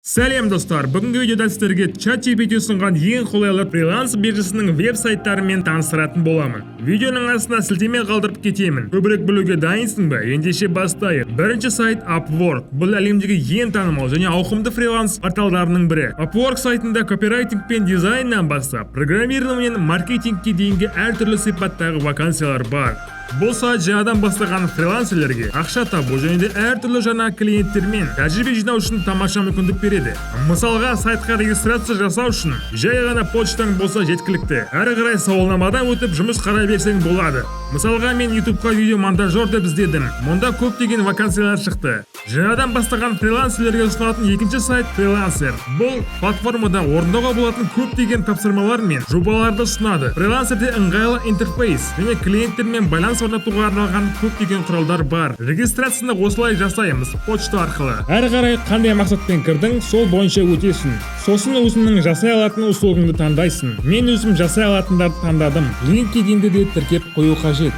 Сәлем достар, бүгінгі видеода сіздерге ChatGPT ұсынған ең қолайлы фриланс биржасының веб-сайттарымен таныстыратын боламын. Видеоның астына сілтеме қалдырып кетемін. Көбірек білуге дайынсың ба? Ендеше бастайық. Бірінші сайт Upwork. Бұл әлемдегі ең танымал және ауқымды фриланс порталдарының бірі. Upwork сайтында копирайтинг пен дизайннан бастап, программированиеден маркетингке дейінгі әртүрлі сипаттағы вакансиялар бар. Бұл сайт жаңадан бастаған фрилансерлерге ақша табу және де әртүрлі жаңа клиенттермен тәжірибе жинау үшін тамаша мүмкіндік береді. Мысалға, сайтқа регистрация жасау үшін жай ғана почтаң болса жеткілікті. Әрі қарай сауалнамадан өтіп жұмыс қарай берсең болады. Мысалға, мен YouTube-қа видео монтажер деп іздедім. Мұнда көптеген вакансиялар шықты. Жаңадан бастаған фрилансерлерге ұсынатын екінші сайт Freelancer. Бұл платформада орындауға болатын көптеген тапсырмалар мен жобаларды ұсынады. Freelancerде ыңғайлы интерфейс және клиенттермен байланыс орнатуға арналған көптеген құралдар бар. Регистрацияны осылай жасаймыз, почта арқылы. Әрі қарай қандай мақсатпен кірдің, сол бойынша өтесің. Сосын өзіңнің жасай алатын услугыңды таңдайсың. Мен өзім жасай алатындарды таңдадым. LinkedIn'де де тіркеп қою қажет.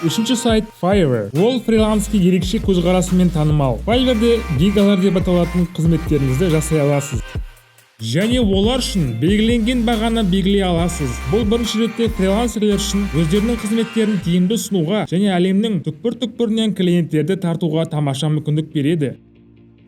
Үшінші сайт Fiverr. Ол фриланске ерекше көзқарасымен танымал. Fiverr'де гигалар деп аталатын қызметтеріңізді жасай аласыз. Және олар үшін белгіленген бағаны белгілей аласыз. Бұл бірінші ретте фрилансерлер үшін өздерінің қызметтерін тиімді ұсынуға және әлемнің түкпір-түкпірінен клиенттерді тартуға тамаша мүмкіндік береді.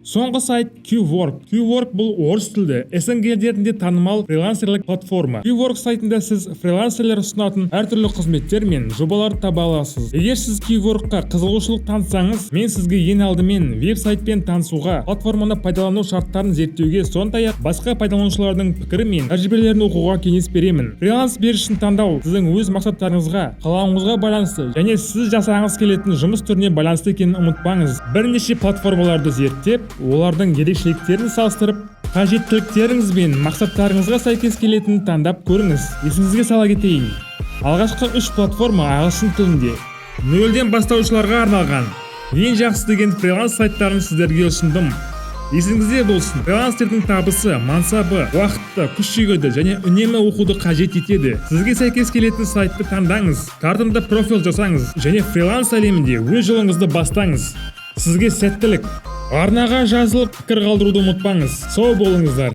Соңғы сайт Qwork. Qwork бұл орыс тілді СНГ елдерінде танымал фрилансерлік платформа. Qwork сайтында сіз фрилансерлер ұсынатын әртүрлі қызметтер мен жобаларды таба аласыз. Егер сіз Qworkқа қызығушылық танытсаңыз, мен сізге ең алдымен веб-сайтпен танысуға, платформаны пайдалану шарттарын зерттеуге, сондай-ақ басқа пайдаланушылардың пікірі мен тәжірибелерін оқуға кеңес беремін. Фриланс биржасын таңдау сіздің өз мақсаттарыңызға, қалауыңызға байланысты және сіз жасағыңыз келетін жұмыс түріне байланысты екенін ұмытпаңыз. Бірнеше платформаларды зерттеп, олардың ерекшеліктерін салыстырып, қажеттіліктеріңіз бен мақсаттарыңызға сәйкес келетінін таңдап көріңіз. Есіңізге сала кетейін. Алғашқы 3 платформа ағылшын тілінде. Нөлден бастаушыларға арналған. Ең жақсы деген фриланс сайттарын сіздерге ұсындым. Есіңізде болсын, фрилансердің табысы, мансабы, уақытты, күш-жігерді және үнемі оқуды қажет етеді. Сізге сәйкес келетін сайтты таңдаңыз, тартымды профиль жасаңыз және фриланс әлемінде өз жолыңызды бастаңыз. Сізге сәттілік. Арнаға жазылып пікір қалдыруды ұмытпаңыз. Сау болыңыздар.